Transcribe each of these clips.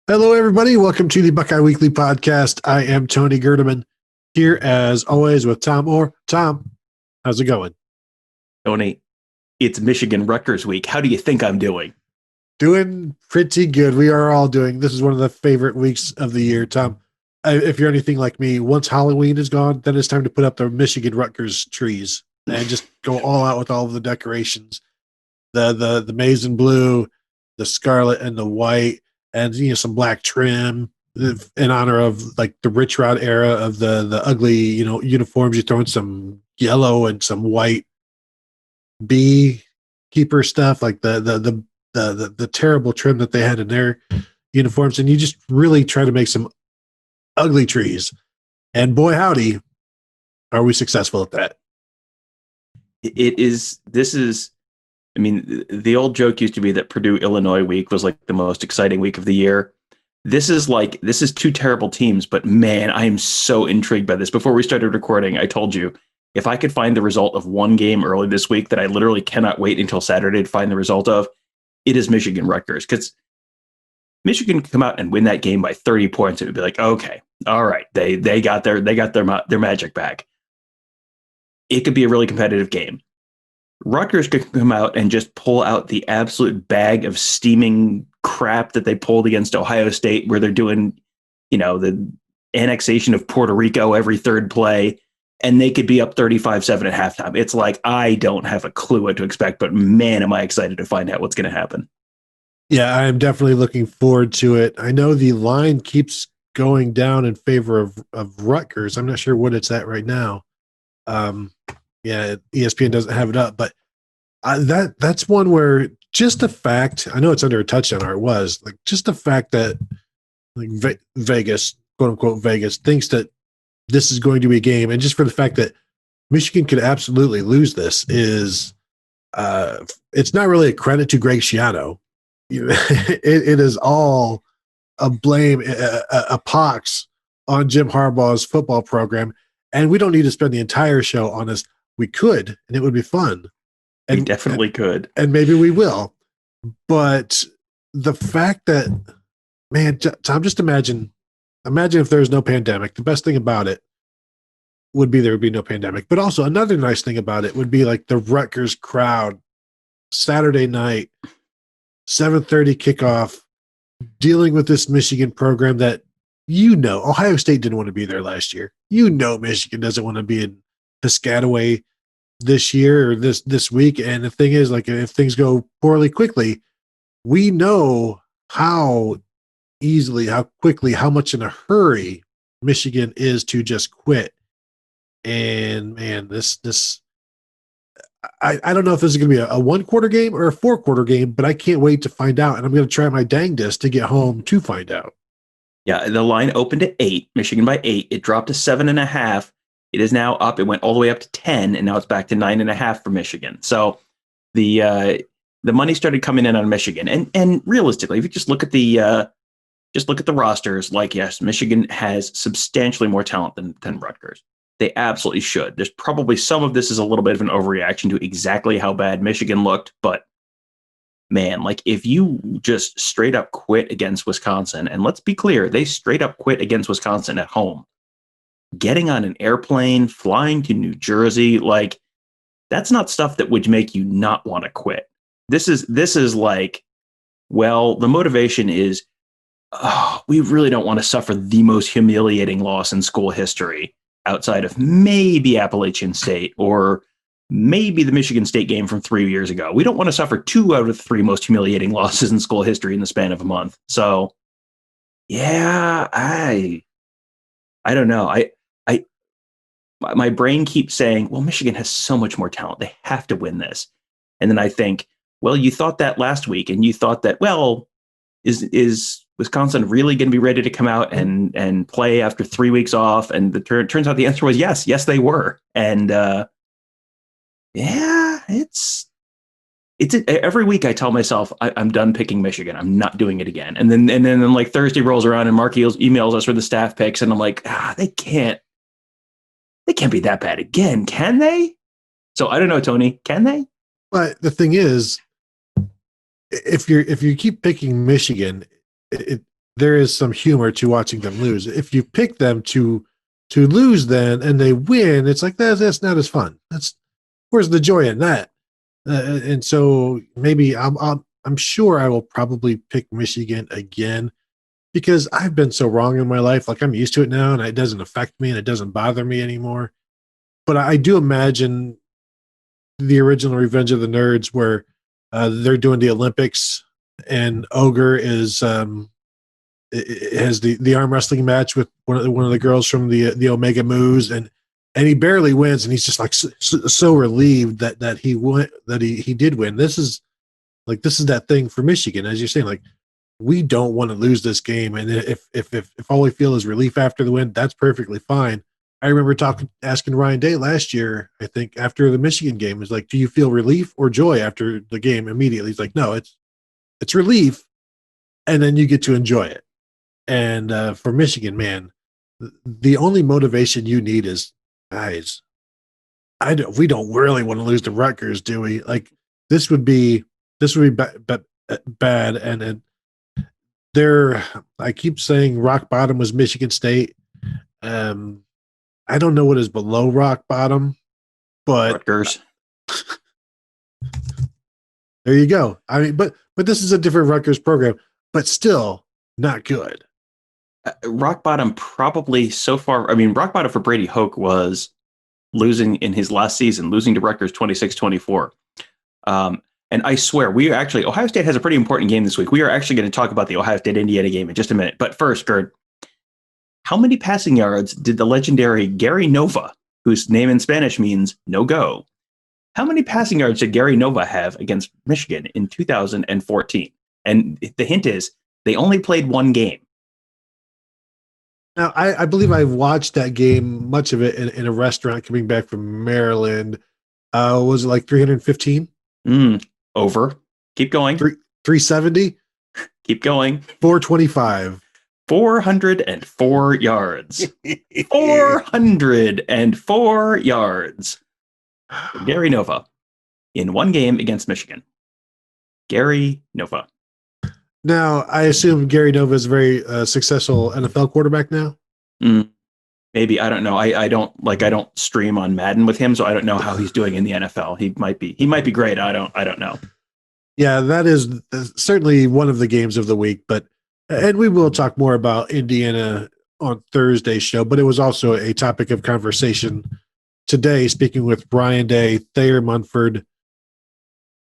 Hello, everybody. Welcome to the Buckeye Weekly podcast. I am Tony Gerdeman here, as always, with Tom Orr. Tom, how's it going? Tony, it's Michigan-Rutgers week. How do you think I'm doing? Doing pretty good. We are all doing. This is one of the favorite weeks of the year, Tom. If you're anything like me, once Halloween is gone, then it's time to put up the Michigan-Rutgers trees and just go all out with all of the decorations. The maize and blue, the scarlet and the white, and some black trim in honor of like the Rich Rod era of the ugly uniforms. You throw in some yellow and some white beekeeper stuff, like the terrible trim that they had in their uniforms, and you just really try to make some ugly trees. And boy, howdy, are we successful at that? I mean, the old joke used to be that Purdue-Illinois week was like the most exciting week of the year. This is two terrible teams, but man, I am so intrigued by this. Before we started recording, I told you, if I could find the result of one game early this week that I literally cannot wait until Saturday to find the result of, it is Michigan-Rutgers. Because Michigan could come out and win that game by 30 points, it would be like, okay, all right, they got their magic back. It could be a really competitive game. Rutgers could come out and just pull out the absolute bag of steaming crap that they pulled against Ohio State, where they're doing, the annexation of Puerto Rico every third play, and they could be up 35-7 at halftime. It's like, I don't have a clue what to expect, but man, am I excited to find out what's going to happen. Yeah, I'm definitely looking forward to it. I know the line keeps going down in favor of Rutgers. I'm not sure what it's at right now. Yeah, ESPN doesn't have it up, but that's one where just the fact, I know it's under a touchdown, or it was, like just the fact that like Vegas, quote unquote Vegas, thinks that this is going to be a game, and just for the fact that Michigan could absolutely lose this is, it's not really a credit to Greg Schiano. It is all a blame, a pox on Jim Harbaugh's football program, and we don't need to spend the entire show on this. We could, and it would be fun. We definitely could. And maybe we will. But the fact that, man, Tom, just imagine if there's no pandemic. The best thing about it would be there would be no pandemic. But also another nice thing about it would be like the Rutgers crowd, Saturday night, 7:30 kickoff, dealing with this Michigan program that, Ohio State didn't want to be there last year. Michigan doesn't want to be in Piscataway this year or this week. And the thing is, like, if things go poorly quickly, we know how easily, how quickly, how much in a hurry Michigan is to just quit. And man, I don't know if this is going to be a 1-quarter game or a 4-quarter game, but I can't wait to find out. And I'm going to try my dangdest to get home to find out. Yeah, the line opened at 8, Michigan by 8. It dropped to 7.5. It is now up. It went all the way up to 10, and now it's back to 9.5 for Michigan. So the money started coming in on Michigan, and realistically, if you just look at the rosters, like, yes, Michigan has substantially more talent than Rutgers. They absolutely should. There's probably some of this is a little bit of an overreaction to exactly how bad Michigan looked, but man, like, if you just straight up quit against Wisconsin, and let's be clear, they straight up quit against Wisconsin at home. Getting on an airplane, flying to New Jersey, like, that's not stuff that would make you not want to quit. This is like, well, the motivation is, we really don't want to suffer the most humiliating loss in school history outside of maybe Appalachian State or maybe the Michigan State game from 3 years ago. We don't want to suffer 2 out of the 3 most humiliating losses in school history in the span of a month. So, yeah, I don't know. My brain keeps saying, well, Michigan has so much more talent. They have to win this. And then I think, well, you thought that last week, and you thought that, well, is Wisconsin really going to be ready to come out and play after 3 weeks off? And it turns out the answer was yes. Yes, they were. And yeah, it's every week I tell myself I'm done picking Michigan. I'm not doing it again. And then like Thursday rolls around and Mark emails us for the staff picks, and I'm like, they can't be that bad again, can they? So I don't know, Tony, can they? But the thing is, if you keep picking Michigan, there is some humor to watching them lose. If you pick them to lose then and they win, it's like that's not as fun. Where's the joy in that? And so maybe I'm sure I will probably pick Michigan again because I've been so wrong in my life. Like I'm used to it now, and it doesn't affect me and it doesn't bother me anymore. But I do imagine the original Revenge of the Nerds where they're doing the Olympics and Ogre is has the arm wrestling match with one of the girls from the Omega Moose, and he barely wins, and he's just like so relieved that he won, that he did win. This is that thing for Michigan, as you're saying, like we don't want to lose this game, and if all we feel is relief after the win, that's perfectly fine. I remember asking Ryan Day last year, I think after the Michigan game, was like, do you feel relief or joy after the game? Immediately, he's like, no, it's relief, and then you get to enjoy it. And for Michigan, man, the only motivation you need is, guys, we don't really want to lose to Rutgers, do we? Like this would be bad. And I keep saying rock bottom was Michigan State. I don't know what is below rock bottom, but Rutgers. There you go. I mean, but this is a different Rutgers program, but still not good. Rock bottom probably so far. I mean, rock bottom for Brady Hoke was losing in his last season, losing to Rutgers 26-24. And I swear, Ohio State has a pretty important game this week. We are actually going to talk about the Ohio State-Indiana game in just a minute. But first, Gerd, how many passing yards did the legendary Gary Nova, whose name in Spanish means no go, how many passing yards did Gary Nova have against Michigan in 2014? And the hint is they only played one game. Now, I believe I watched that game, much of it in a restaurant coming back from Maryland. Was it like 315? Over. Keep going. 370? Keep going. 425. 404 yards. 404 yards. Gary Nova in one game against Michigan. Gary Nova. Now, I assume Gary Nova is a very successful NFL quarterback now. Maybe, I don't know. I don't stream on Madden with him, so I don't know how he's doing in the NFL. He might be great. I don't know. Yeah, that is certainly one of the games of the week. And we will talk more about Indiana on Thursday's show. But it was also a topic of conversation today. Speaking with Brian Day, Thayer Munford,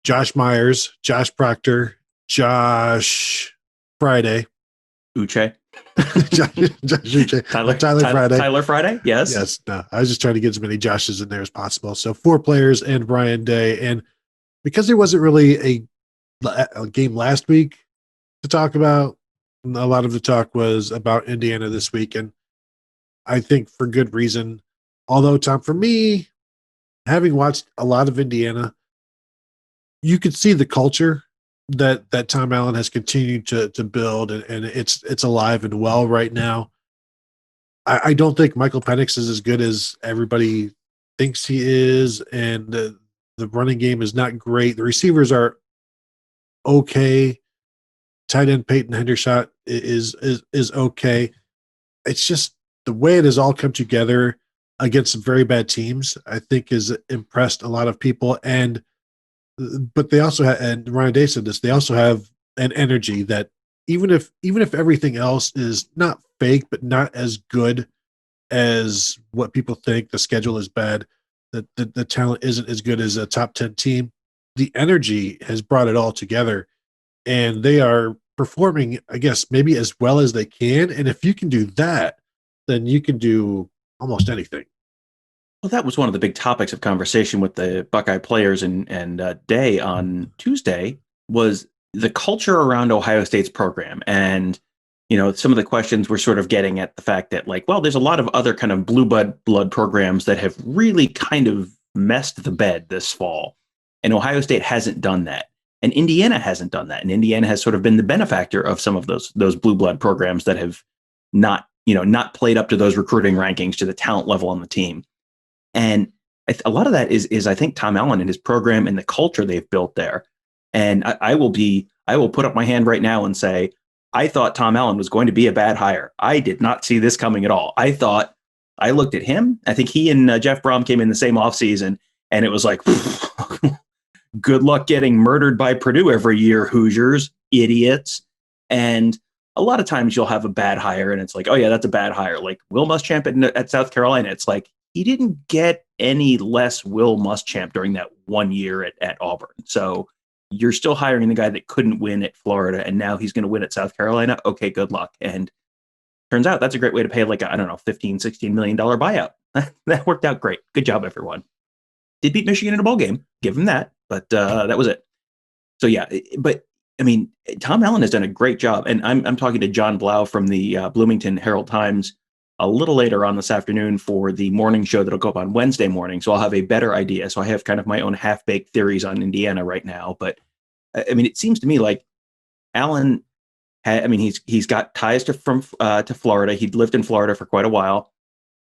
Josh Myers, Josh Proctor, Josh Friday. Uche. Josh Uche. Tyler Friday? Yes. Yes. No, I was just trying to get as many Joshes in there as possible. So 4 players and Brian Day. And because there wasn't really a game last week to talk about, a lot of the talk was about Indiana this week. And I think for good reason. Although, Tom, for me, having watched a lot of Indiana, you could see the culture that Tom Allen has continued to build, and it's alive and well right now. I don't think Michael Penix is as good as everybody thinks he is, and the running game is not great. The receivers are okay. Tight end Peyton Hendershot is okay. It's just the way it has all come together against some very bad teams, I think, has impressed a lot of people. But they also have, and Ryan Day said this, they also have an energy that even if everything else is not fake, but not as good as what people think, the schedule is bad, that the talent isn't as good as a top 10 team, the energy has brought it all together, and they are performing, I guess, maybe as well as they can. And if you can do that, then you can do almost anything. Well, that was one of the big topics of conversation with the Buckeye players and Day on Tuesday, was the culture around Ohio State's program. And, some of the questions were sort of getting at the fact that, like, well, there's a lot of other kind of blue blood programs that have really kind of messed the bed this fall. And Ohio State hasn't done that. And Indiana hasn't done that. And Indiana has sort of been the benefactor of some of those blue blood programs that have not played up to those recruiting rankings, to the talent level on the team. And a lot of that is I think Tom Allen and his program and the culture they've built there. And I will put up my hand right now and say, I thought Tom Allen was going to be a bad hire. I did not see this coming at all. I looked at him. I think he and Jeff Brom came in the same offseason, and it was like, good luck getting murdered by Purdue every year, Hoosiers, idiots. And a lot of times you'll have a bad hire, and it's like, oh, yeah, that's a bad hire. Like Will Muschamp at South Carolina. It's like he didn't get any less Will Muschamp during that 1 year at Auburn. So you're still hiring the guy that couldn't win at Florida, and now he's going to win at South Carolina. Okay, good luck. And turns out that's a great way to pay like, I don't know, $15-16 million buyout. That worked out great. Good job, everyone. Did beat Michigan in a bowl game. Give him that. But that was it. So, yeah, but I mean, Tom Allen has done a great job. And I'm talking to John Blau from the Bloomington Herald Times a little later on this afternoon for the morning show that'll go up on Wednesday morning. So I'll have a better idea. So I have kind of my own half-baked theories on Indiana right now. But I mean, it seems to me like Allen, he's got ties to Florida. He'd lived in Florida for quite a while,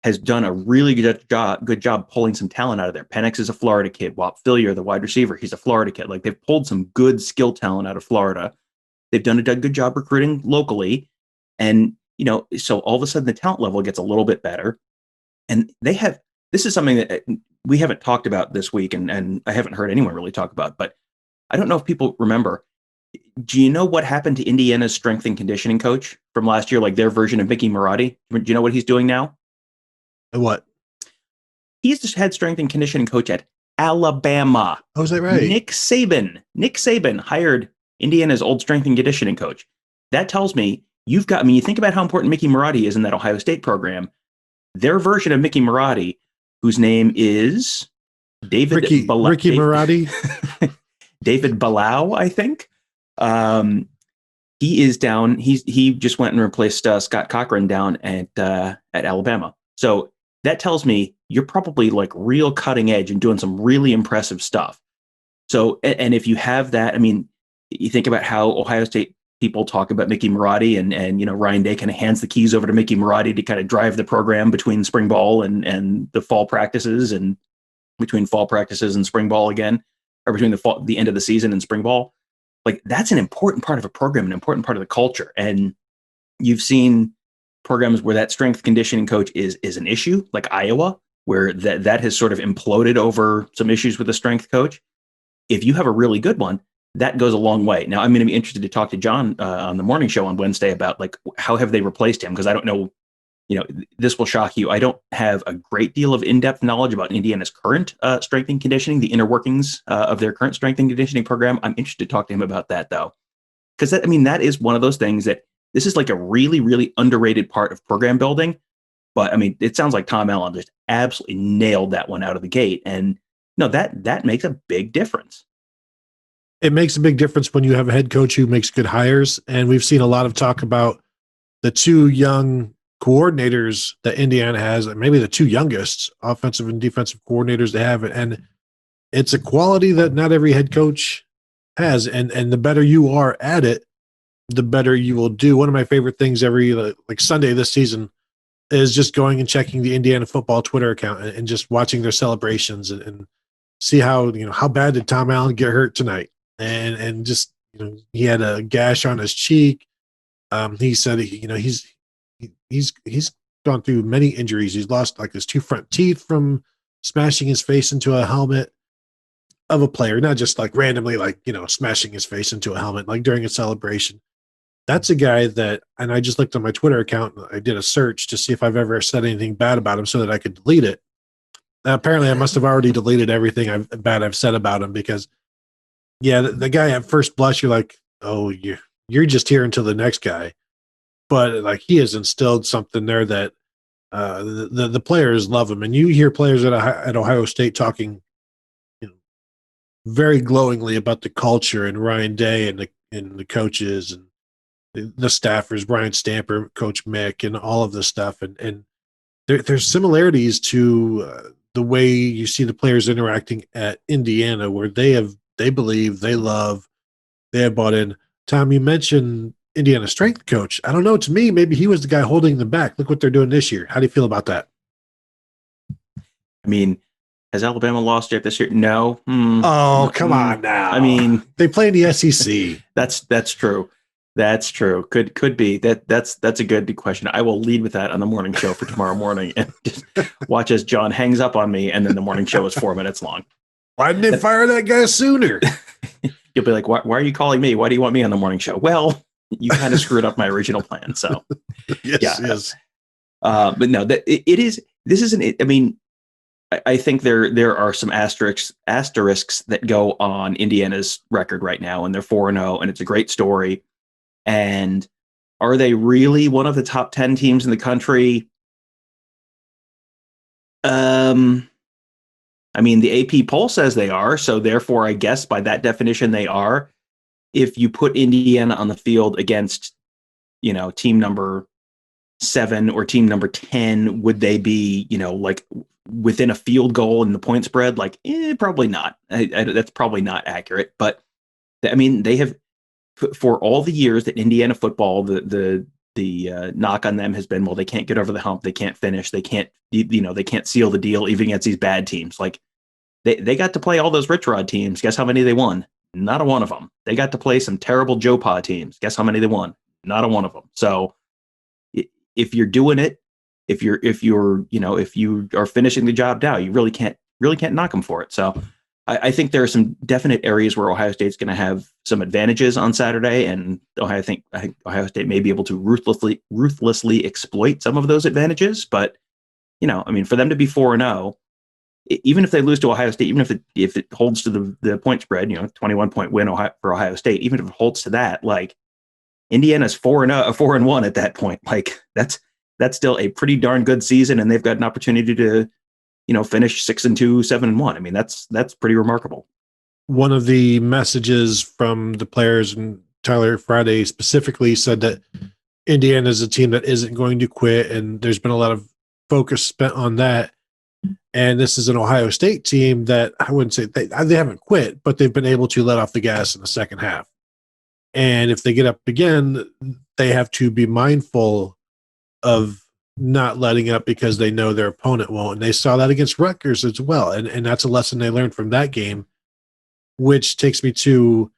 has done a really good job pulling some talent out of there. Penix is a Florida kid. Whop Philyor, the wide receiver, he's a Florida kid. Like they've pulled some good skill talent out of Florida. They've done a good job recruiting locally. And so all of a sudden the talent level gets a little bit better. And this is something that we haven't talked about this week, and I haven't heard anyone really talk about, but I don't know if people remember. Do you know what happened to Indiana's strength and conditioning coach from last year, like their version of Mickey Marotti? Do you know what he's doing now? What? He's the head strength and conditioning coach at Alabama. Oh, is that right? Nick Saban hired Indiana's old strength and conditioning coach. That tells me you think about how important Mickey Marotti is in that Ohio State program. Their version of Mickey Marotti, whose name is David Ricky Marotti. David Balau, I think. He is down. He just went and replaced Scott Cochran down at Alabama. So that tells me you're probably like real cutting edge and doing some really impressive stuff. So, and if you have that, I mean, you think about how Ohio State people talk about Mickey Marotti, and Ryan Day kind of hands the keys over to Mickey Marotti to kind of drive the program between spring ball and the fall practices, and between fall practices and spring ball again, or between the end of the season and spring ball. Like that's an important part of a program, an important part of the culture. And you've seen programs where that strength conditioning coach is an issue, like Iowa, where that has sort of imploded over some issues with the strength coach. If you have a really good one, that goes a long way. Now, I'm going to be interested to talk to John on the morning show on Wednesday about like how have they replaced him, because I don't know. This will shock you. I don't have a great deal of in-depth knowledge about Indiana's current strength and conditioning, the inner workings of their current strength and conditioning program. I'm interested to talk to him about that, though, because that is one of those things that this is like a really, really underrated part of program building. But I mean, it sounds like Tom Allen just absolutely nailed that one out of the gate. And that makes a big difference. It makes a big difference when you have a head coach who makes good hires. And we've seen a lot of talk about the two young coordinators that Indiana has, and maybe the two youngest offensive and defensive coordinators they have. And it's a quality that not every head coach has. And the better you are at it, the better you will do. One of my favorite things every like Sunday this season is just going and checking the Indiana football Twitter account and just watching their celebrations and see how bad did Tom Allen get hurt tonight. And just, he had a gash on his cheek. He said, he's gone through many injuries. He's lost like his two front teeth from smashing his face into a helmet of a player, not just like randomly, like, smashing his face into a helmet, like during a celebration. That's a guy that, and I just looked on my Twitter account. I did a search to see if I've ever said anything bad about him so that I could delete it. Now, apparently I must have already deleted everything bad I've said about him, because the guy at first blush, you're like, oh, you're just here until the next guy. But like he has instilled something there that the players love him. And you hear players at Ohio State talking very glowingly about the culture and Ryan Day and the coaches and the staffers, Brian Stamper, Coach Mick, and all of this stuff. And there's similarities to the way you see the players interacting at Indiana, where they believe, they love, they have bought in. Tom, you mentioned Indiana strength coach. I don't know. To me, maybe he was the guy holding them back. Look what they're doing this year. How do you feel about that? I mean, has Alabama lost yet this year? No. Oh, come on now. I mean, they play in the SEC. That's true. That's true. Could be that's a good question. I will lead with that on the morning show for tomorrow morning and just watch as John hangs up on me, and then the morning show is 4 minutes long. Why didn't they fire that guy sooner? You'll be like, why are you calling me? Why do you want me on the morning show? Well, you kind of screwed up my original plan. So yes. But no, that it is. This isn't. I mean, I think there are some asterisks that go on Indiana's record right now, and they're 4-0, and it's a great story. And are they really one of the top 10 teams in the country? I mean, the AP poll says they are, so therefore, I guess by that definition, they are. If you put Indiana on the field against, team number 7 or team number 10, would they be, like within a field goal in the point spread? Like, probably not. That's probably not accurate. But I mean, they have, for all the years that Indiana football, the knock on them has been, well, they can't get over the hump, they can't finish, they can't, they can't seal the deal even against these bad teams. Like they got to play all those Rich Rod teams. Guess how many they won? Not a one of them. They got to play some terrible Joe Pa teams. Guess how many they won? Not a one of them. So if you're doing it, if you are finishing the job now, you really can't knock them for it. So I think there are some definite areas where Ohio State's going to have some advantages on Saturday, and I think Ohio State may be able to ruthlessly exploit some of those advantages. But I mean, for them to be 4-0, even if they lose to Ohio State, even if it holds to the point spread, 21-point win for Ohio State, even if it holds to that, like Indiana's 4-1 at that point, like that's still a pretty darn good season, and they've got an opportunity to finish 6-2, 7-1. I mean, that's pretty remarkable. One of the messages from the players, and Tyler Friday specifically, said that Indiana is a team that isn't going to quit, and there's been a lot of focus spent on that. And this is an Ohio State team that I wouldn't say they haven't quit, but they've been able to let off the gas in the second half. And if they get up again, they have to be mindful of not letting up because they know their opponent won't. And they saw that against Rutgers as well. And that's a lesson they learned from that game, which takes me to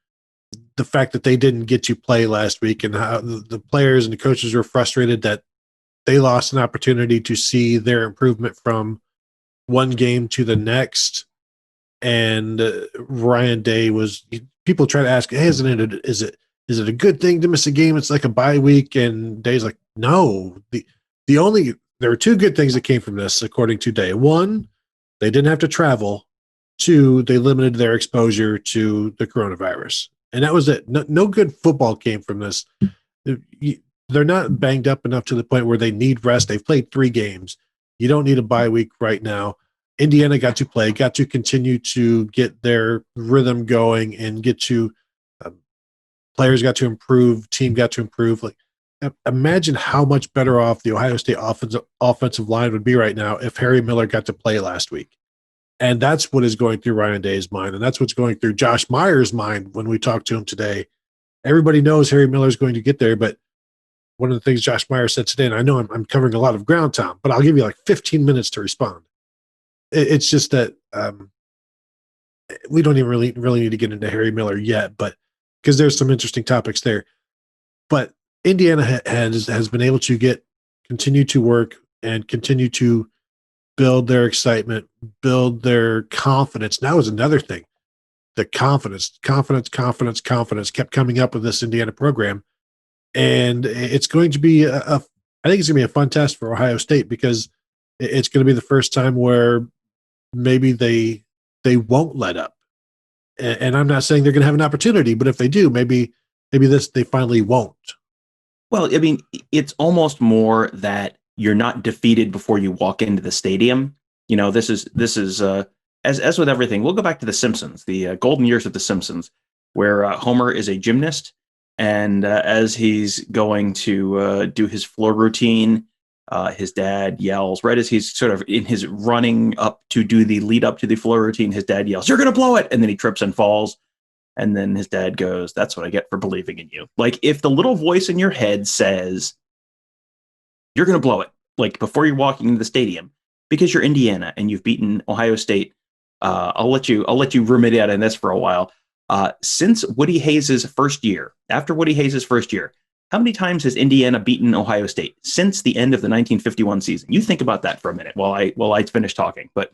the fact that they didn't get to play last week, and how the players and the coaches were frustrated that they lost an opportunity to see their improvement from one game to the next. And Ryan Day people try to ask, hey, is it a good thing to miss a game? It's like a bye week. And Day's like, no, there were two good things that came from this, according to Day. One, they didn't have to travel. Two, they limited their exposure to the coronavirus. And that was it. No good football came from this. They're not banged up enough to the point where they need rest. They've played 3 games. You don't need a bye week right now. Indiana got to continue to get their rhythm going, and players got to improve, team got to improve. Like, imagine how much better off the Ohio State offensive line would be right now if Harry Miller got to play last week. And that's what is going through Ryan Day's mind, and that's what's going through Josh Myers' mind when we talk to him today. Everybody knows Harry Miller is going to get there, but one of the things Josh Myers said today, and I know I'm covering a lot of ground, Tom, but I'll give you like 15 minutes to respond. It's just that we don't even really need to get into Harry Miller yet, but because there's some interesting topics there. But Indiana has been able to continue to work and continue to build their excitement, build their confidence. Now is another thing. The confidence kept coming up with this Indiana program. And it's going to be I think it's going to be a fun test for Ohio State, because it's going to be the first time where maybe they won't let up. And I'm not saying they're going to have an opportunity, but if they do, maybe they finally won't. Well, I mean, it's almost more that you're not defeated before you walk into the stadium. This is as with everything. We'll go back to The Simpsons, the golden years of The Simpsons, where Homer is a gymnast, and as he's going to do his floor routine, his dad yells, right as he's sort of in his running up to do the lead up to the floor routine, his dad yells, "You're going to blow it." And then he trips and falls. And then his dad goes, "That's what I get for believing in you." Like, if the little voice in your head says, "You're going to blow it," like before you're walking into the stadium, because you're Indiana and you've beaten Ohio State, I'll let you ruminate on this for a while. Since Woody Hayes' first year, after Woody Hayes' first year, how many times has Indiana beaten Ohio State since the end of the 1951 season? You think about that for a minute while I finish talking. But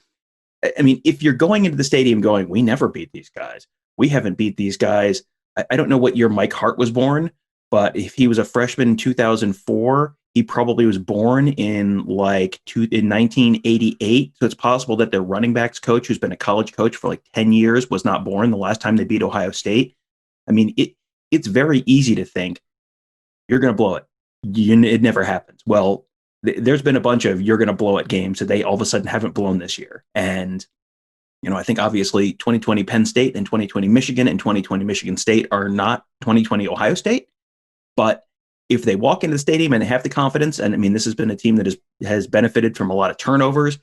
I mean, if you're going into the stadium going, we never beat these guys. We haven't beat these guys. I don't know what year Mike Hart was born, but if he was a freshman in 2004, he probably was born in 1988. So it's possible that their running backs coach, who's been a college coach for like 10 years, was not born the last time they beat Ohio State. I mean, it's very easy to think you're going to blow it. It never happens. Well, there's been a bunch of you're going to blow it games that they all of a sudden haven't blown this year. And, I think obviously 2020 Penn State and 2020 Michigan and 2020 Michigan State are not 2020 Ohio State. But if they walk into the stadium and they have the confidence, and I mean, this has been a team that has benefited from a lot of turnovers.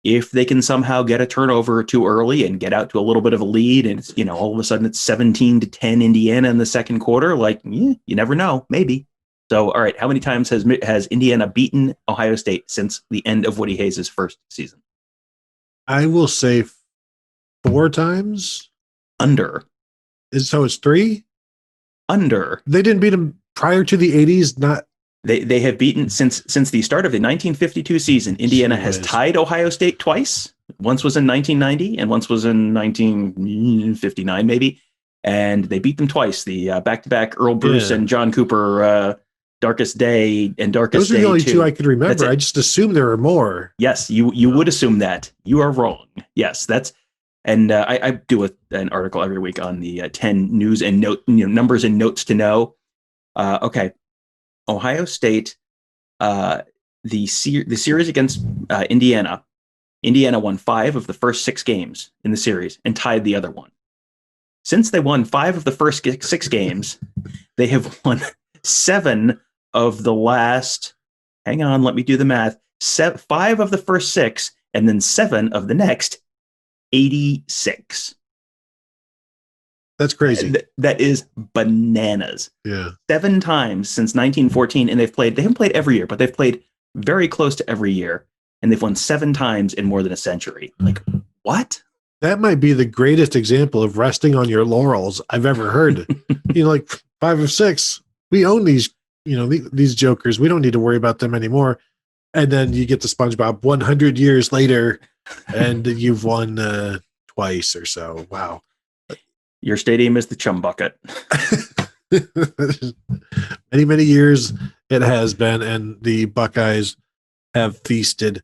If they can somehow get a turnover too early and get out to a little bit of a lead, and it's, all of a sudden it's 17-10 Indiana in the second quarter, you never know, maybe. So, all right, how many times has Indiana beaten Ohio State since the end of Woody Hayes' first season? I will say 4 times. Under. So it's 3? Under. They didn't beat them prior to the 80s, not. They have beaten since the start of the 1952 season. Indiana has tied Ohio State twice. Once was in 1990 and once was in 1959, maybe. And they beat them twice. The back-to-back Earl Bruce and John Cooper Darkest Day and Darkest Day. Those are the only 2 I could remember. I just assumed there were more. Yes, you would assume that. You are wrong. Yes, that's. And I do an article every week on the 10 news and numbers and notes to know. Okay. Ohio State, the series against Indiana won 5 of the first 6 games in the series and tied the other one. Since they won 5 of the first 6 games, they have won 7 of the last. Hang on, let me do the math. 5 of the first 6, and then 7 of the next 86. That's crazy. That is bananas. Yeah. 7 times since 1914, and they haven't played every year, but they've played very close to every year, and they've won 7 times in more than a century. What? That might be the greatest example of resting on your laurels I've ever heard. 5 of 6, we own these, these jokers. We don't need to worry about them anymore. And then you get the SpongeBob 100 years later, and you've won twice or so. Wow. Your stadium is the chum bucket. Many, many years it has been, and the Buckeyes have feasted.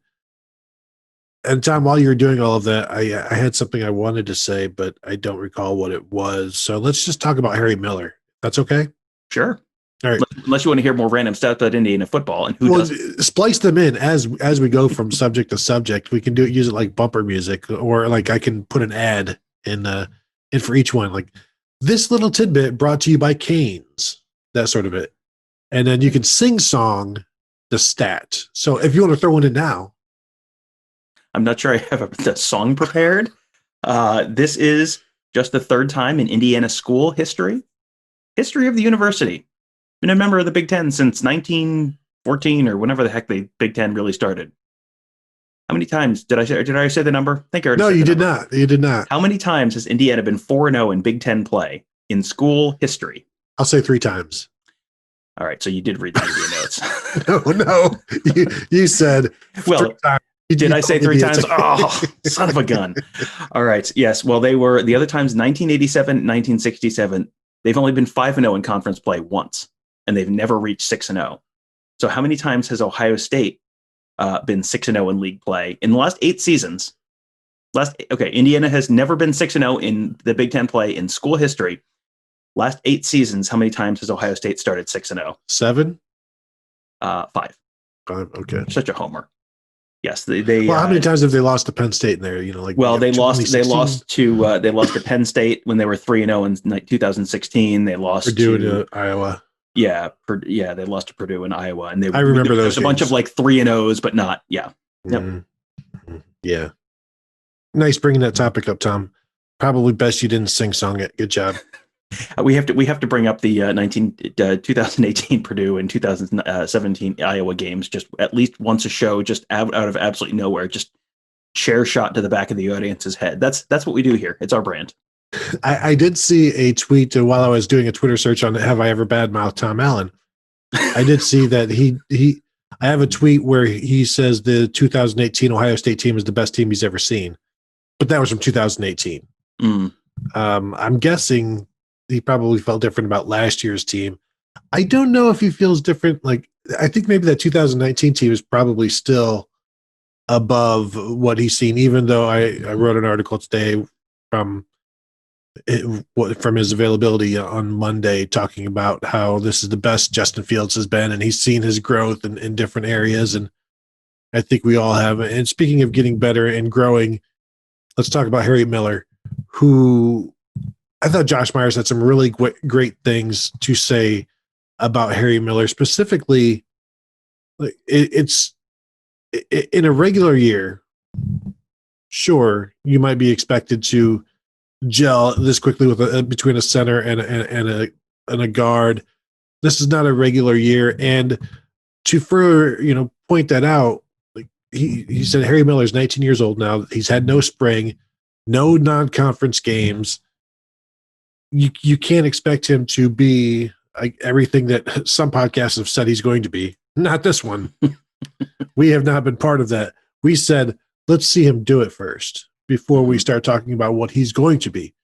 And Tom, while you were doing all of that, I had something I wanted to say, but I don't recall what it was. So let's just talk about Harry Miller. That's okay? Sure. All right. Unless you want to hear more random stuff about Indiana football, and who doesn't? Splice them in as we go from subject to subject. We can use it like bumper music, or I can put an ad in for each one, this little tidbit brought to you by Canes, that sort of it. And then you can sing song the stat. So if you want to throw one in now. I'm not sure I have the song prepared. This is just the 3rd time in Indiana school history of the university. Been a member of the Big Ten since 1914 or whenever the heck the Big Ten really started. How many times did I say the number? I think I already No, said you the did number. not. You did not. How many times has Indiana been 4-0 in Big Ten play in school history? I'll say 3 times. All right, so you did read the media notes. No. You said. Well, did I say 3 times? Oh, son of a gun. All right. Yes. Well, they were the other times 1987, 1967. They've only been 5-0 in conference play once, and they've never reached 6-0. So how many times has Ohio State been 6-0 in league play in the last 8 seasons? Indiana has never been 6-0 in the Big Ten play in school history. Last 8 seasons, how many times has Ohio State started 6-0? 7? 5. 5. Okay. Such a homer. Yes, they. Well, how many times have they lost to Penn State in there? They lost to Penn State when they were 3-0 in 2016. They lost Purdue to Iowa. Yeah, they lost to Purdue in Iowa, and I remember those. There's a bunch of 3-0s, but not. Yeah. Yep. Mm-hmm. Yeah. Nice bringing that topic up, Tom. Probably best you didn't sing song it. Good job. We have to bring up the 2018 Purdue and 2017 Iowa games just at least once a show, just out of absolutely nowhere, just chair shot to the back of the audience's head. That's what we do here. It's our brand. I did see a tweet while I was doing a Twitter search on have I ever badmouthed Tom Allen. I did see that I have a tweet where he says the 2018 Ohio State team is the best team he's ever seen, but that was from 2018. I'm guessing he probably felt different about last year's team. I don't know if he feels different. Like, I think maybe that 2019 team is probably still above what he's seen, even though I wrote an article today from his availability on Monday talking about how this is the best Justin Fields has been, and he's seen his growth in different areas. And I think we all have. And speaking of getting better and growing, let's talk about Harry Miller, who I thought Josh Myers had some really great things to say about Harry Miller. Specifically, it's in a regular year, sure, you might be expected to gel this quickly with between a center and a guard. This is not a regular year, and to further point that out, like he said, Harry Miller's 19 years old now. He's had no spring, no non-conference games. You can't expect him to be like everything that some podcasts have said he's going to be. Not this one. We have not been part of that. We said, let's see him do it first before we start talking about what he's going to be.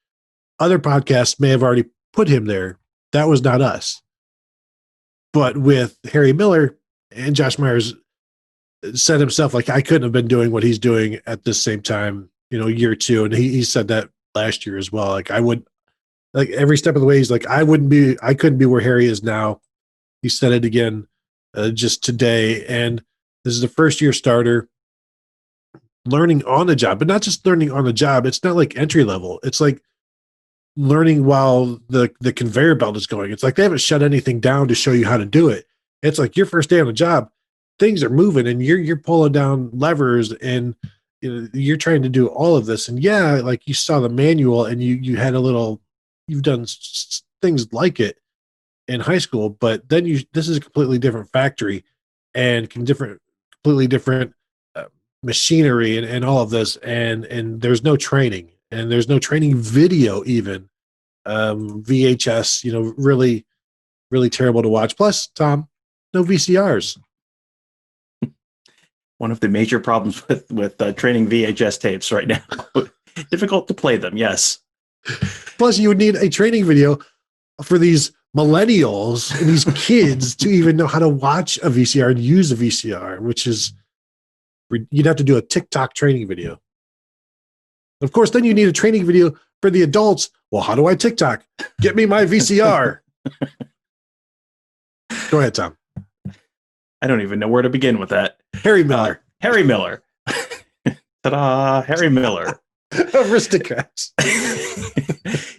Other podcasts may have already put him there. That was not us. But with Harry Miller and Josh Myers said himself, like, I couldn't have been doing what he's doing at this same time, year two. And he said that last year as well. Like, I would, like, every step of the way, he's like, I couldn't be where Harry is now. He said it again just today. And this is the first year starter, learning on the job, but not just learning on the job. It's not like entry level. It's like learning while the conveyor belt is going. It's like they haven't shut anything down to show you how to do it. It's like your first day on the job, things are moving and you're pulling down levers and you're trying to do all of this. And yeah, like you saw the manual and you had you've done things like it in high school, but then this is a completely different factory and completely different machinery and all of this, and there's no training, and there's no training video even. VHS, really, really terrible to watch. Plus, Tom, no VCRs. One of the major problems with training VHS tapes right now. Difficult to play them, yes. Plus, you would need a training video for these millennials and these kids to even know how to watch a VCR and use a VCR, which is, you'd have to do a TikTok training video. Of course, then you need a training video for the adults. Well, how do I TikTok? Get me my VCR. Go ahead, Tom. I don't even know where to begin with that. Harry Miller. Harry Miller. Ta-da! Harry Miller. Aristocrats.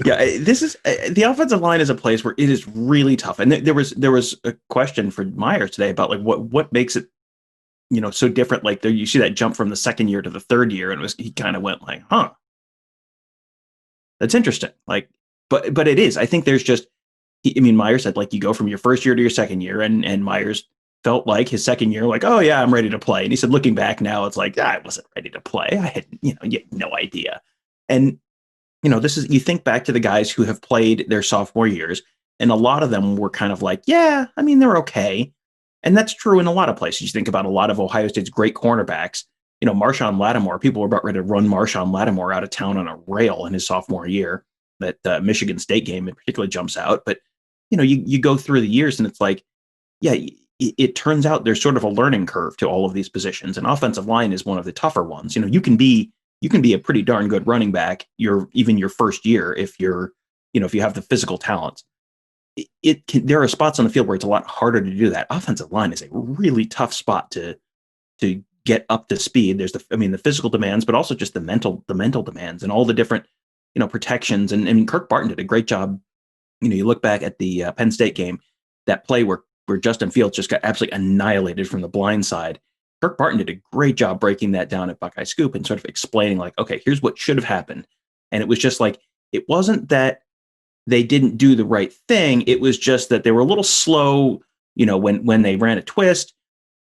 Yeah, this is the offensive line is a place where it is really tough. And there was a question for Myers today about like what makes it so different. Like there, you see that jump from the second year to the third year, and he kind of went like, "Huh, that's interesting." Like, but it is. I think there's just. Myers said like you go from your first year to your second year, and Myers felt like his second year, like, oh yeah, I'm ready to play. And he said, looking back now, it's like I wasn't ready to play. I had you had no idea. And this is, you think back to the guys who have played their sophomore years, and a lot of them were kind of like, yeah, they're okay. And that's true in a lot of places. You think about a lot of Ohio State's great cornerbacks, Marshawn Lattimore, people were about ready to run Marshawn Lattimore out of town on a rail in his sophomore year. That Michigan State game in particular jumps out. But, you go through the years and it's like, yeah, it turns out there's sort of a learning curve to all of these positions. And offensive line is one of the tougher ones. You can be a pretty darn good running back even your first year if if you have the physical talents. There are spots on the field where it's a lot harder to do that. Offensive line is a really tough spot to get up to speed. There's the physical demands, but also just the mental demands and all the different, protections. And Kirk Barton did a great job. You look back at the Penn State game, that play where Justin Fields just got absolutely annihilated from the blind side. Kirk Barton did a great job breaking that down at Buckeye Scoop and sort of explaining like, okay, here's what should have happened. And it was just like, it wasn't that they didn't do the right thing. It was just that they were a little slow, when they ran a twist.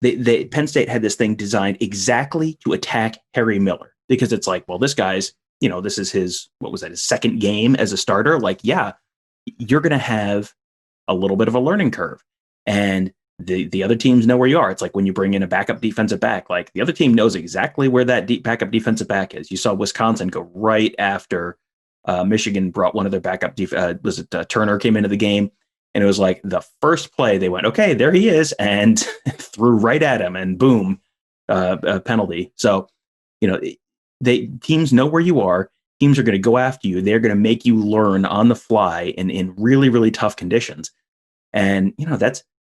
Penn State had this thing designed exactly to attack Harry Miller, because it's like, well, this guy's this is his second game as a starter. Like, yeah, you're going to have a little bit of a learning curve. And the other teams know where you are. It's like when you bring in a backup defensive back, like the other team knows exactly where that backup defensive back is. You saw Wisconsin go right after Michigan brought one of their backup. Turner came into the game, and it was like the first play they went, okay, there he is, and threw right at him, and boom, a penalty. So, teams know where you are. Teams are going to go after you. They're going to make you learn on the fly in really, really tough conditions. And,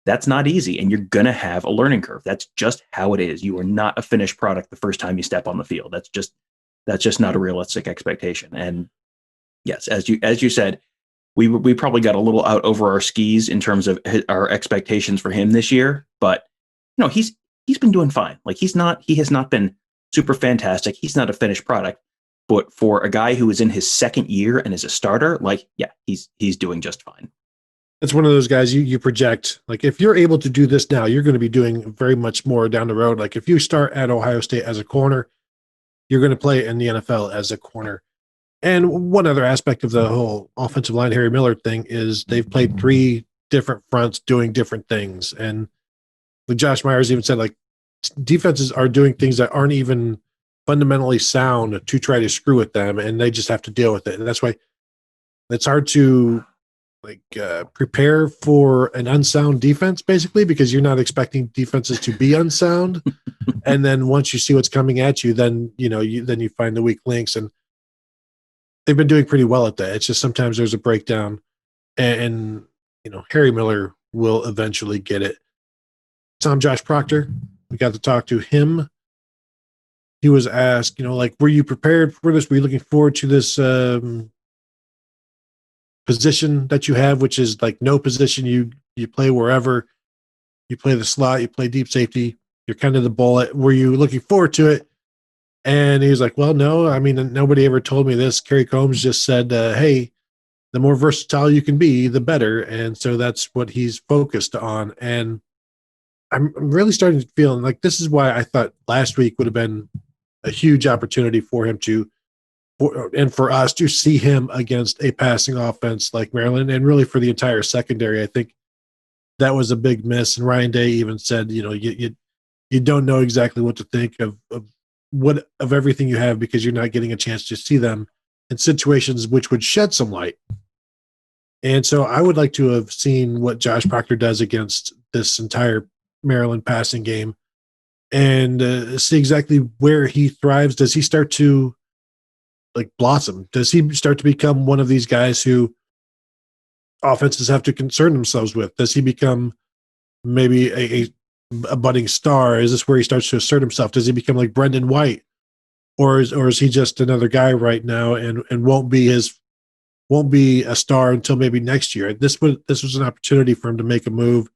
that's not easy. And you're going to have a learning curve. That's just how it is. You are not a finished product the first time you step on the field. That's just not a realistic expectation. And yes, as you said, we probably got a little out over our skis in terms of our expectations for him this year. But, he's been doing fine. Like he has not been super fantastic. He's not a finished product. But for a guy who is in his second year and is a starter, like, yeah, he's doing just fine. It's one of those guys you project, like if you're able to do this now, you're going to be doing very much more down the road. Like if you start at Ohio State as a corner, you're going to play in the NFL as a corner. And one other aspect of the whole offensive line Harry Miller thing is they've played 3 different fronts doing different things. And Josh Myers even said, like, defenses are doing things that aren't even fundamentally sound to try to screw with them, and they just have to deal with it. And that's why it's hard to prepare for an unsound defense, basically, because you're not expecting defenses to be unsound. And then once you see what's coming at you, then you find the weak links, and they've been doing pretty well at that. It's just sometimes there's a breakdown, and Harry Miller will eventually get it. Josh Proctor, we got to talk to him. He was asked, were you prepared for this? Were you looking forward to this position that you have, which is like no position? You play wherever. You play the slot, you play deep safety. You're kind of the bullet. Were you looking forward to it? And he was like, well, no. I mean, nobody ever told me this. Kerry Combs just said, hey, the more versatile you can be, the better. And so that's what he's focused on. And I'm really starting to feel like this is why I thought last week would have been a huge opportunity for him and for us to see him against a passing offense like Maryland, and really for the entire secondary. I think that was a big miss. And Ryan Day even said, you don't know exactly what to think of everything you have, because you're not getting a chance to see them in situations which would shed some light. And so I would like to have seen what Josh Proctor does against this entire Maryland passing game, and see exactly where he thrives. Does he start to blossom? Does he start to become one of these guys who offenses have to concern themselves with? Does he become maybe a budding star? Is this where he starts to assert himself? Does he become like Brendan White, or is he just another guy right now and won't be a star until maybe next year? This was an opportunity for him to make a move.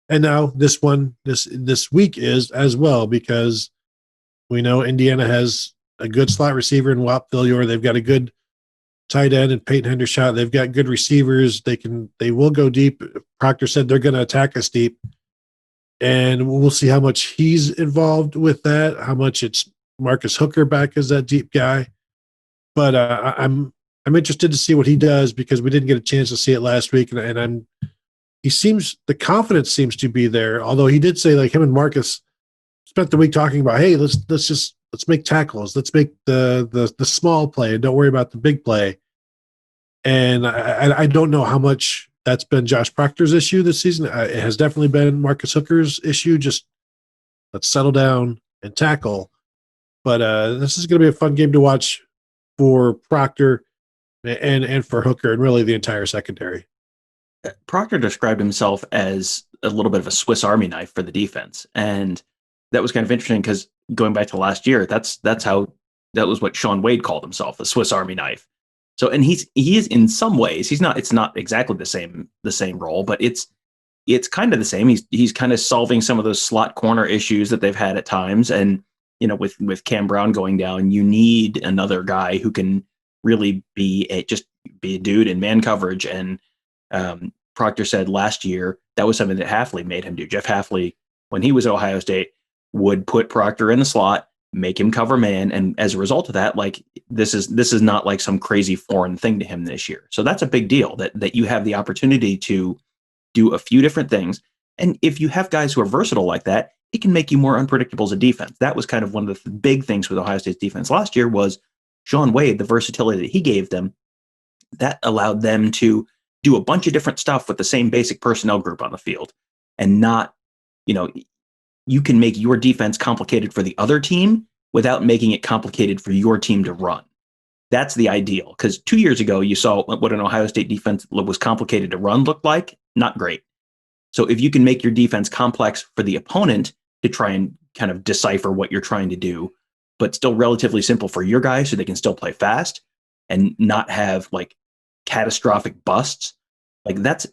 And now this week is as well, because we know Indiana has a good slot receiver in Whop Philyor. They've got a good tight end in Peyton Hendershot. They've got good receivers. They will go deep. Proctor said they're going to attack us deep, and we'll see how much he's involved with that, how much it's Marcus Hooker back as that deep guy. But I'm interested to see what he does, because we didn't get a chance to see it last week, and the confidence seems to be there. Although he did say, like, him and Marcus spent the week talking about, hey, let's make tackles. Let's make the small play and don't worry about the big play. And I don't know how much that's been Josh Proctor's issue this season. It has definitely been Marcus Hooker's issue. Just let's settle down and tackle. But this is going to be a fun game to watch for Proctor and for Hooker, and really the entire secondary. Proctor described himself as a little bit of a Swiss Army knife for the defense. And that was kind of interesting, because going back to last year, that was what Sean Wade called himself, the Swiss Army knife. So, and he is in some ways, it's not exactly the same role, but it's kind of the same. He's kind of solving some of those slot corner issues that they've had at times. And, with Cam Brown going down, you need another guy who can really be a dude in man coverage. And Proctor said last year that was something that Hafley made him do. Jeff Hafley, when he was at Ohio State, would put Proctor in the slot make him cover man. And as a result of that, like this is not like some crazy foreign thing to him this year. So that's a big deal that you have the opportunity to do a few different things. And if you have guys who are versatile like that, it can make you more unpredictable as a defense. That was kind of one of the big things with Ohio State's defense last year was Sean Wade, the versatility that he gave them, that allowed them to do a bunch of different stuff with the same basic personnel group on the field and not, you can make your defense complicated for the other team without making it complicated for your team to run. That's the ideal. Because 2 years ago, you saw what an Ohio State defense was complicated to run looked like. Not great. So if you can make your defense complex for the opponent to try and kind of decipher what you're trying to do, but still relatively simple for your guys so they can still play fast and not have like catastrophic busts, like that's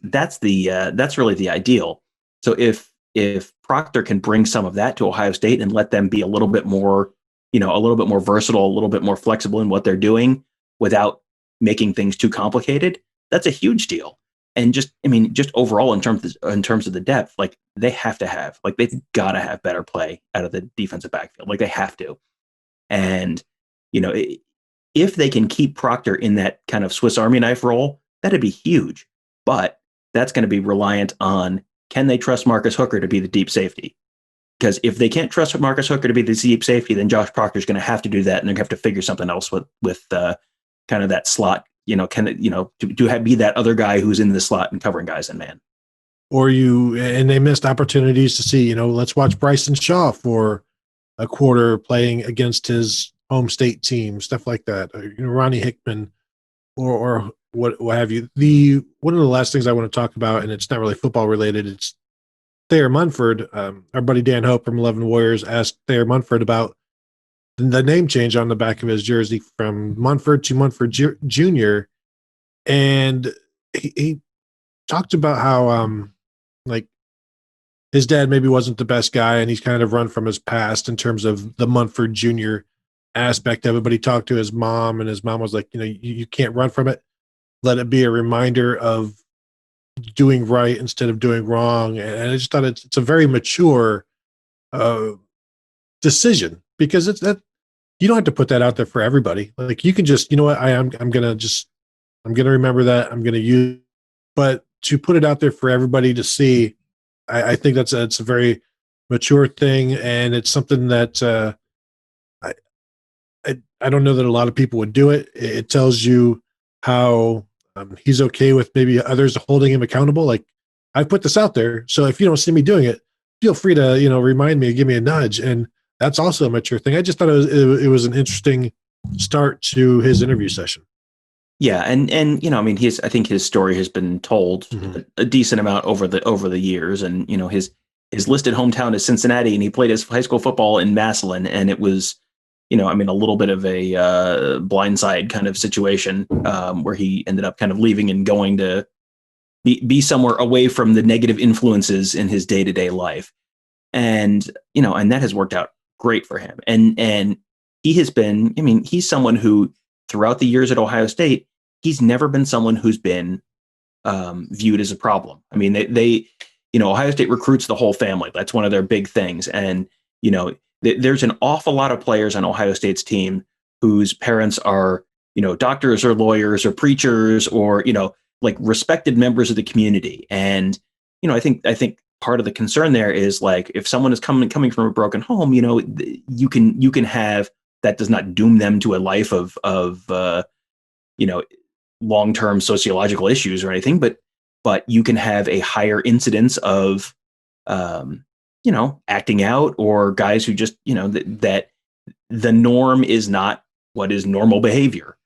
really the ideal. So if Proctor can bring some of that to Ohio State and let them be a little bit more versatile, a little bit more flexible in what they're doing without making things too complicated, that's a huge deal. And just overall in terms of the depth, like they've got to have better play out of the defensive backfield. Like they have to. And, if they can keep Proctor in that kind of Swiss Army knife role, that'd be huge. But that's going to be reliant on, can they trust Marcus Hooker to be the deep safety? Because if they can't trust Marcus Hooker to be the deep safety, then Josh Proctor's going to have to do that, and they're going to have to figure something else with kind of that slot. To be that other guy who's in the slot and covering guys in man. And they missed opportunities to see. Let's watch Bryson Shaw for a quarter playing against his home state team, stuff like that. Ronnie Hickman, or what have you. One of the last things I want to talk about, and it's not really football related, it's Thayer Munford. Our buddy Dan Hope from 11 Warriors asked Thayer Munford about the name change on the back of his jersey from Munford to Munford Jr. And he talked about how his dad maybe wasn't the best guy, and he's kind of run from his past in terms of the Munford Jr. aspect of it. But he talked to his mom, and his mom was like, you can't run from it. Let it be a reminder of doing right instead of doing wrong. And I just thought it's a very mature decision, because it's that you don't have to put that out there for everybody. Like you can just, I'm going to remember that. I'm going to use, but to put it out there for everybody to see, I think it's a very mature thing. And it's something that I don't know that a lot of people would do it. It tells you how he's okay with maybe others holding him accountable. Like, I've put this out there, so if you don't see me doing it, feel free to remind me, give me a nudge. And that's also a mature thing. I just thought it was an interesting start to his interview session. Yeah, and I think his story has been told a decent amount over the years, and his listed hometown is Cincinnati, and he played his high school football in Massillon, and it was a little bit of a blindside kind of situation where he ended up kind of leaving and going to be somewhere away from the negative influences in his day-to-day life. And, and that has worked out great for him. And he has been, he's someone who throughout the years at Ohio State, he's never been someone who's been viewed as a problem. I mean, they Ohio State recruits the whole family. That's one of their big things. And, there's an awful lot of players on Ohio State's team whose parents are, doctors or lawyers or preachers or, like respected members of the community. And, I think part of the concern there is like, if someone is coming from a broken home, you can have, that does not doom them to a life of long-term sociological issues or anything, but you can have a higher incidence of, acting out, or guys who just, that the norm is not what is normal behavior.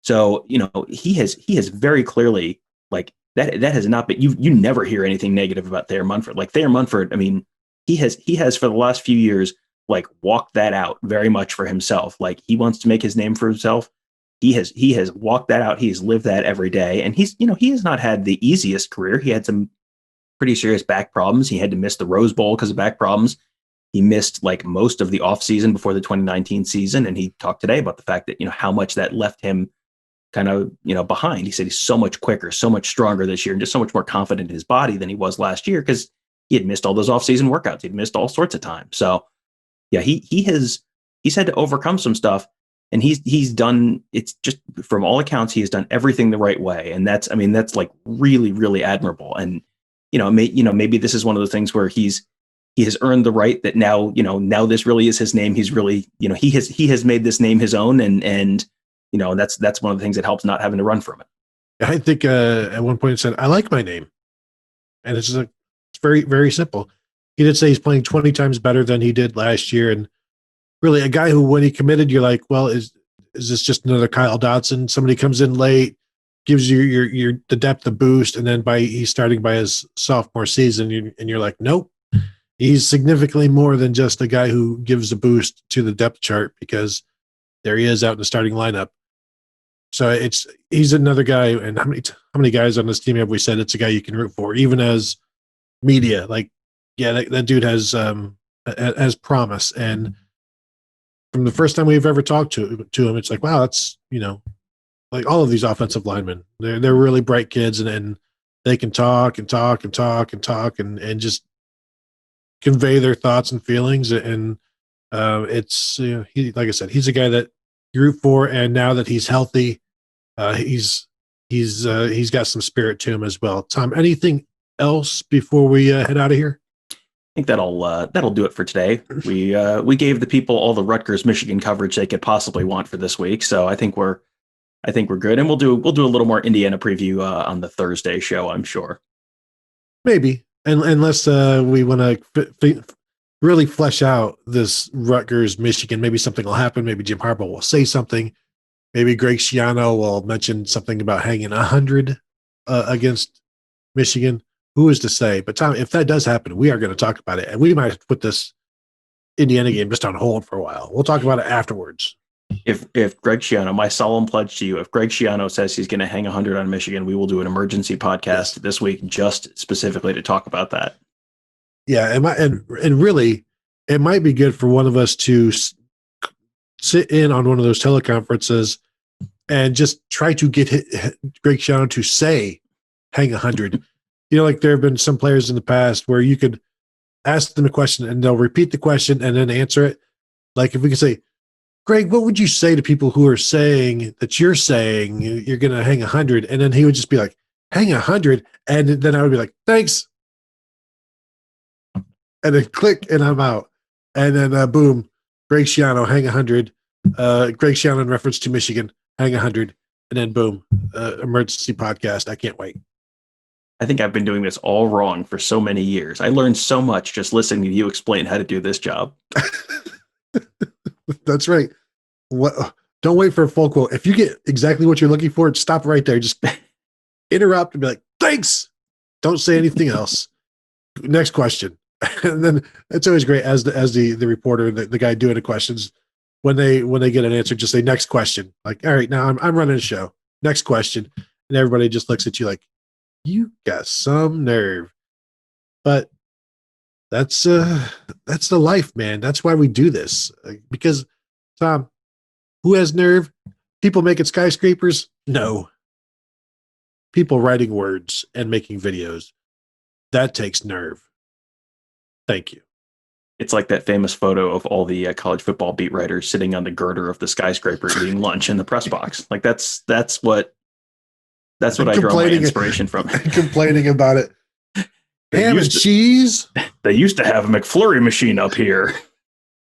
So, he has very clearly, like, that has not been, you never hear anything negative about Thayer Munford. Like Thayer Munford, I mean, he has for the last few years, like, walked that out very much for himself. Like, he wants to make his name for himself. He has walked that out. He's lived that every day. And he has not had the easiest career. He had some pretty serious back problems. He had to miss the Rose Bowl because of back problems. He missed like most of the offseason before the 2019 season. And he talked today about the fact that, how much that left him kind of, behind. He said he's so much quicker, so much stronger this year, and just so much more confident in his body than he was last year, because he had missed all those offseason workouts. He'd missed all sorts of time. So yeah, he has he's had to overcome some stuff, and he's done. It's just from all accounts, he has done everything the right way, and that's like really, really admirable. And maybe this is one of the things where he has earned the right that now this really is his name. He's really he has made this name his own, and that's one of the things that helps not having to run from it. I think at one point it said, "I like my name," and it's very, very simple. He did say he's playing 20 times better than he did last year, and really a guy who, when he committed, you're like, well, is this just another Kyle Dotson? Somebody comes in late, gives you your the depth of boost, and then he's starting by his sophomore season, and you're like, nope, he's significantly more than just a guy who gives a boost to the depth chart, because there he is out in the starting lineup. So he's another guy. And how many guys on this team have we said it's a guy you can root for, even as media? Like, yeah, that dude has promise. And from the first time we've ever talked to him, it's like, wow, that's like all of these offensive linemen, they're really bright kids, and they can talk and talk and talk and talk and just convey their thoughts and feelings. And it's he, like I said, he's a guy that you root for. And now that he's healthy, he's got some spirit to him as well. Tom, anything else before we head out of here? I think that'll do it for today. We gave the people all the Rutgers Michigan coverage they could possibly want for this week, so I think we're good, and we'll do a little more Indiana preview on the Thursday show, I'm sure. Maybe, and unless we want to really flesh out this Rutgers Michigan, maybe something will happen. Maybe Jim Harbaugh will say something. Maybe Greg Schiano will mention something about hanging 100 against Michigan. Who is to say? But Tom, if that does happen, we are going to talk about it, and we might put this Indiana game just on hold for a while. We'll talk about it afterwards. If Greg Schiano, my solemn pledge to you, if Greg Schiano says he's going to hang 100 on Michigan, we will do an emergency podcast this week just specifically to talk about that. Yeah, and really, it might be good for one of us to sit in on one of those teleconferences and just try to get Greg Schiano to say hang 100. Like there have been some players in the past where you could ask them a question and they'll repeat the question and then answer it. Like if we could say, Greg, what would you say to people who are saying that you're saying you're going to hang 100? And then he would just be like, hang 100. And then I would be like, thanks. And then click and I'm out. And then boom, Greg Schiano, hang 100. Greg Schiano in reference to Michigan, hang 100. And then boom, emergency podcast. I can't wait. I think I've been doing this all wrong for so many years. I learned so much just listening to you explain how to do this job. That's right. Don't wait for a full quote. If you get exactly what you're looking for, stop right there. Just interrupt and be like, thanks. Don't say anything else. Next question. And then it's always great as the reporter, the guy doing the questions, when they get an answer, just say next question. Like, all right, now I'm running a show. Next question. And everybody just looks at you like, you got some nerve. But that's the life, man. That's why we do this. Because, Tom, who has nerve? People making skyscrapers? No. People writing words and making videos. That takes nerve. Thank you. It's like that famous photo of all the college football beat writers sitting on the girder of the skyscraper eating lunch in the press box. Like that's what I draw my inspiration from. Complaining about it. Ham and cheese. They used to have a McFlurry machine up here.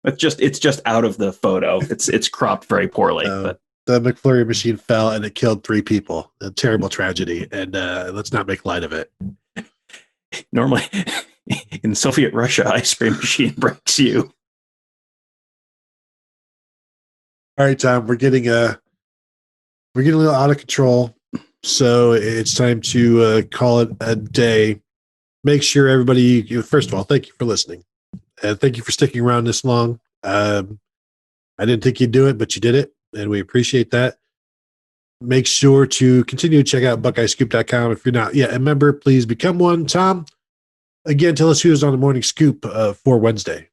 It's just out of the photo. It's cropped very poorly. But the McFlurry machine fell and it killed 3 people. A terrible tragedy. And let's not make light of it. Normally, in Soviet Russia, ice cream machine breaks you. All right, Tom. We're getting a little out of control. So it's time to call it a day. Make sure everybody, first of all, thank you for listening. And thank you for sticking around this long. I didn't think you'd do it, but you did it, and we appreciate that. Make sure to continue to check out BuckeyeScoop.com. If you're not yet a member, please become one. Tom, again, tell us who is on the Morning Scoop for Wednesday.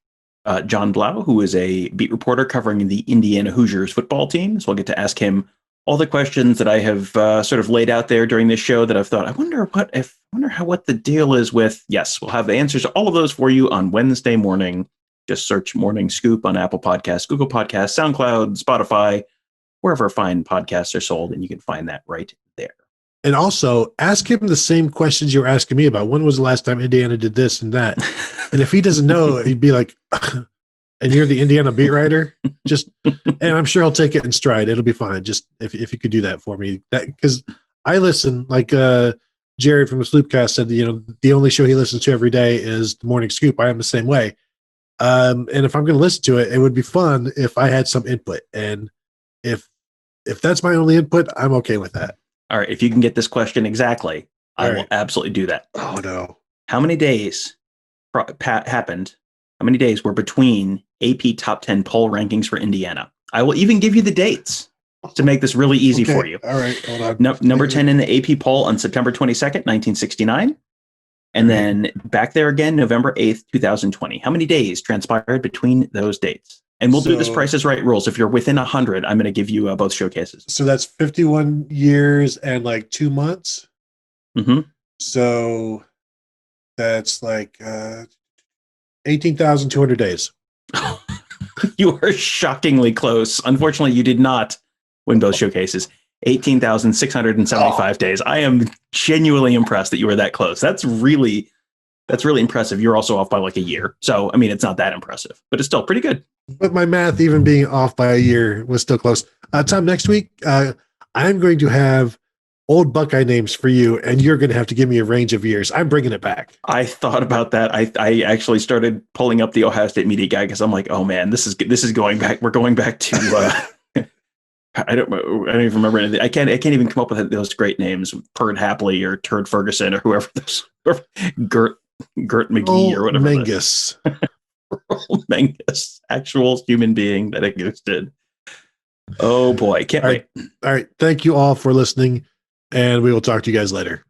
John Blau, who is a beat reporter covering the Indiana Hoosiers football team. So I'll get to ask him all the questions that I have sort of laid out there during this show that I've thought, I wonder what the deal is with. Yes, we'll have the answers to all of those for you on Wednesday morning. Just search Morning Scoop on Apple Podcasts, Google Podcasts, SoundCloud, Spotify, wherever fine podcasts are sold, and you can find that right there. And also ask him the same questions you were asking me about. When was the last time Indiana did this and that? And if he doesn't know, he'd be like, and you're the Indiana beat writer, and I'm sure he'll take it in stride. It'll be fine. Just if you could do that for me, because I listen, like Jared from the Sloopcast said, the only show he listens to every day is the Morning Scoop. I am the same way. And if I'm going to listen to it, it would be fun if I had some input. And if that's my only input, I'm okay with that. All right. If you can get this question exactly, I will absolutely do that. Oh no. How many days happened? How many days were between AP top 10 poll rankings for Indiana? I will even give you the dates to make this really easy for you. All right. Hold on. Number 10 in the AP poll on September 22nd, 1969. And then back there again, November 8th, 2020. How many days transpired between those dates? And we'll do this Price is Right rules. If you're within 100, I'm going to give you both showcases. So that's 51 years and like 2 months. Mm-hmm. So that's like 18,200 days. You are shockingly close. Unfortunately, you did not win both showcases. 18,675 days. I am genuinely impressed that you were that close. That's really impressive. You're also off by like a year. So, I mean, it's not that impressive, but it's still pretty good. But my math, even being off by a year, was still close. Tom, next week, I'm going to have old Buckeye names for you, and you're going to have to give me a range of years. I'm bringing it back. I thought about that. I actually started pulling up the Ohio State media guide because I'm like, oh man, this is going back. We're going back to I don't even remember anything. I can't even come up with those great names, Perd Hapley or Turd Ferguson or whoever those Gert McGee or whatever. Mengus. Mengus, actual human being that existed. Oh boy, can't wait. All right. Thank you all for listening, and we will talk to you guys later.